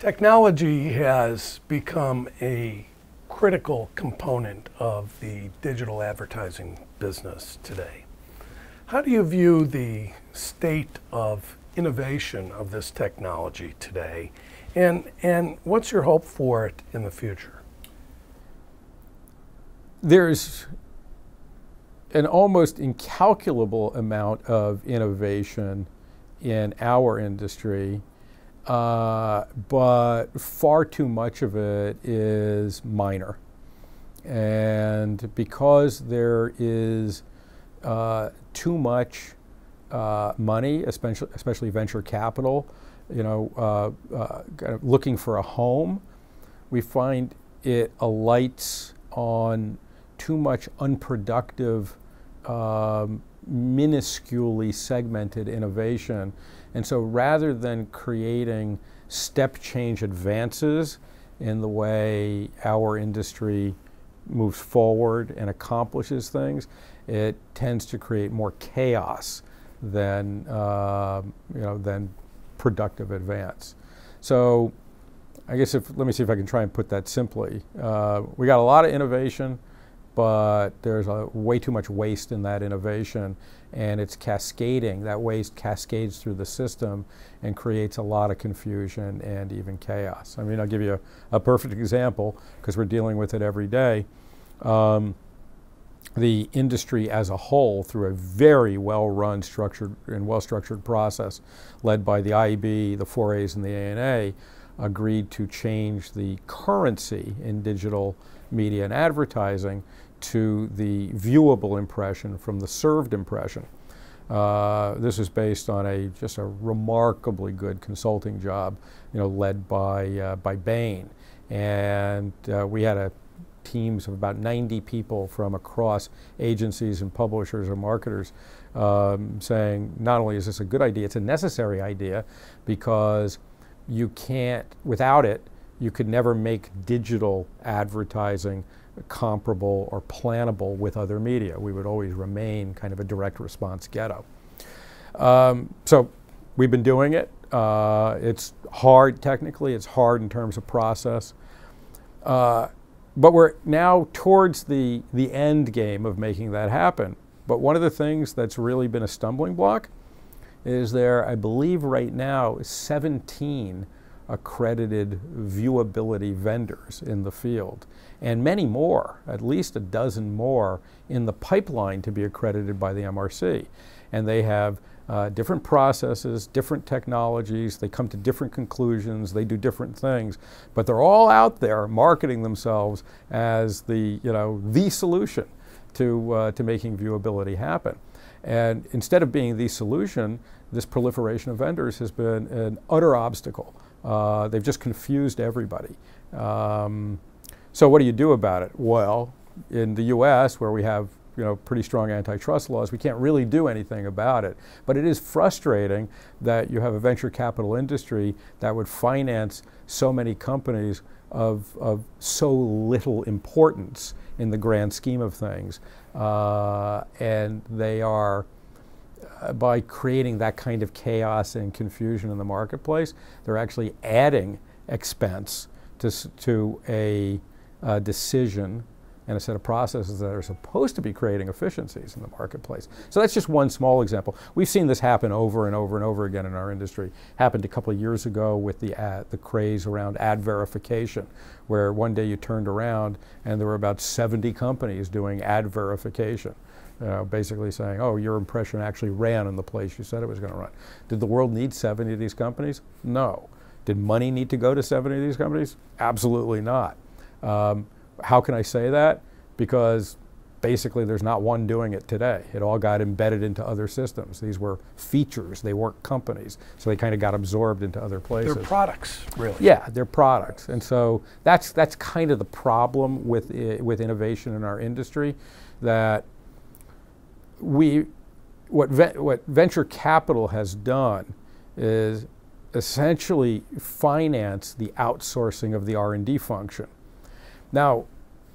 Technology has become a critical component of the digital advertising business today. How do you view the state of innovation of this technology today, and what's your hope for it in the future? There's an almost incalculable amount of innovation in our industry, but far too much of it is minor. And because there is too much money, especially venture capital, kind of looking for a home, we find it alights on too much unproductive, minusculely segmented innovation. And so rather than creating step change advances in the way our industry moves forward and accomplishes things, it tends to create more chaos than than productive advance. So I guess let me see if I can try and put that simply. We got a lot of innovation, but there's way too much waste in that innovation, and it's cascading. That waste cascades through the system and creates a lot of confusion and even chaos. I mean, I'll give you a perfect example because we're dealing with it every day. The industry as a whole, through a very well-run, structured and well-structured process led by the IAB, the 4As, and the ANA, agreed to change the currency in digital media and advertising to the viewable impression from the served impression. This is based on just a remarkably good consulting job, led by Bain, and we had teams of about 90 people from across agencies and publishers and marketers saying, not only is this a good idea, it's a necessary idea, because you can't, without it, you could never make digital advertising comparable or plannable with other media. We would always remain kind of a direct response ghetto. So we've been doing it. It's hard technically, it's hard in terms of process. But we're now towards the end game of making that happen. But one of the things that's really been a stumbling block is I believe right now, 17 accredited viewability vendors in the field, and many more, at least a dozen more, in the pipeline to be accredited by the MRC. And they have different processes, different technologies, they come to different conclusions, they do different things, but they're all out there marketing themselves as the solution to making viewability happen. And instead of being the solution, this proliferation of vendors has been an utter obstacle. They've just confused everybody. So what do you do about it? Well, in the US, where we have pretty strong antitrust laws, we can't really do anything about it. But it is frustrating that you have a venture capital industry that would finance so many companies of so little importance in the grand scheme of things. And they are, by creating that kind of chaos and confusion in the marketplace, they're actually adding expense to a decision and a set of processes that are supposed to be creating efficiencies in the marketplace. So that's just one small example. We've seen this happen over and over and over again in our industry. Happened a couple of years ago with the craze around ad verification, where one day you turned around and there were about 70 companies doing ad verification. Basically saying, oh, your impression actually ran in the place you said it was going to run. Did the world need 70 of these companies? No. Did money need to go to 70 of these companies? Absolutely not. How can I say that? Because basically there's not one doing it today. It all got embedded into other systems. These were features, they weren't companies, so they kind of got absorbed into other places. They're products, really. Yeah, they're products. And so that's kind of the problem with innovation in our industry, that what venture capital has done is essentially finance the outsourcing of the R&D function. Now,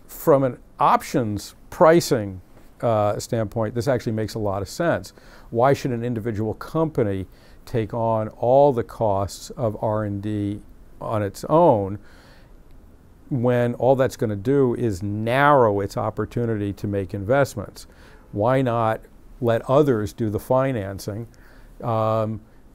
from an options pricing standpoint, this actually makes a lot of sense. Why should an individual company take on all the costs of R&D on its own, when all that's going to do is narrow its opportunity to make investments. Why not let others do the financing?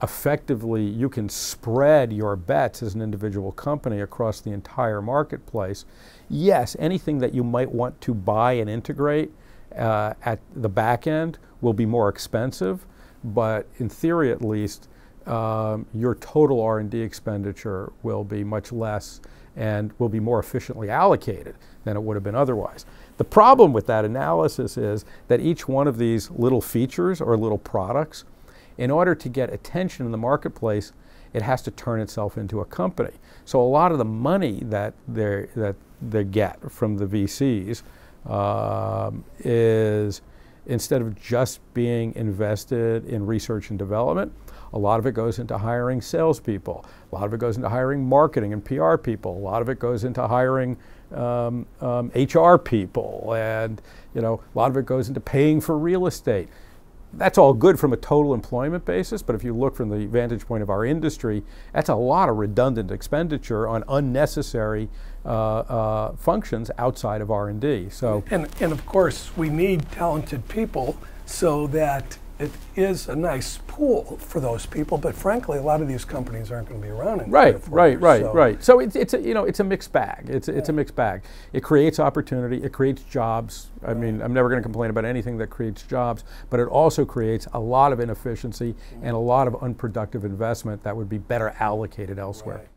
Effectively, you can spread your bets as an individual company across the entire marketplace. Yes, anything that you might want to buy and integrate at the back end will be more expensive, but in theory at least, your total R&D expenditure will be much less and will be more efficiently allocated than it would have been otherwise. The problem with that analysis is that each one of these little features or little products, in order to get attention in the marketplace, it has to turn itself into a company. So a lot of the money that they get from the VCs is, instead of just being invested in research and development, a lot of it goes into hiring salespeople. A lot of it goes into hiring marketing and PR people. A lot of it goes into hiring HR people, and a lot of it goes into paying for real estate. That's all good from a total employment basis, but if you look from the vantage point of our industry, that's a lot of redundant expenditure on unnecessary functions outside of R&D. So, and of course, we need talented people so that it is a nice pool for those people. But frankly, a lot of these companies aren't going to be around in 3 or 4 years. Right. So it's a mixed bag. It's a mixed bag. It creates opportunity. It creates jobs. I mean, I'm never going to complain about anything that creates jobs, but it also creates a lot of inefficiency and a lot of unproductive investment that would be better allocated elsewhere. Right.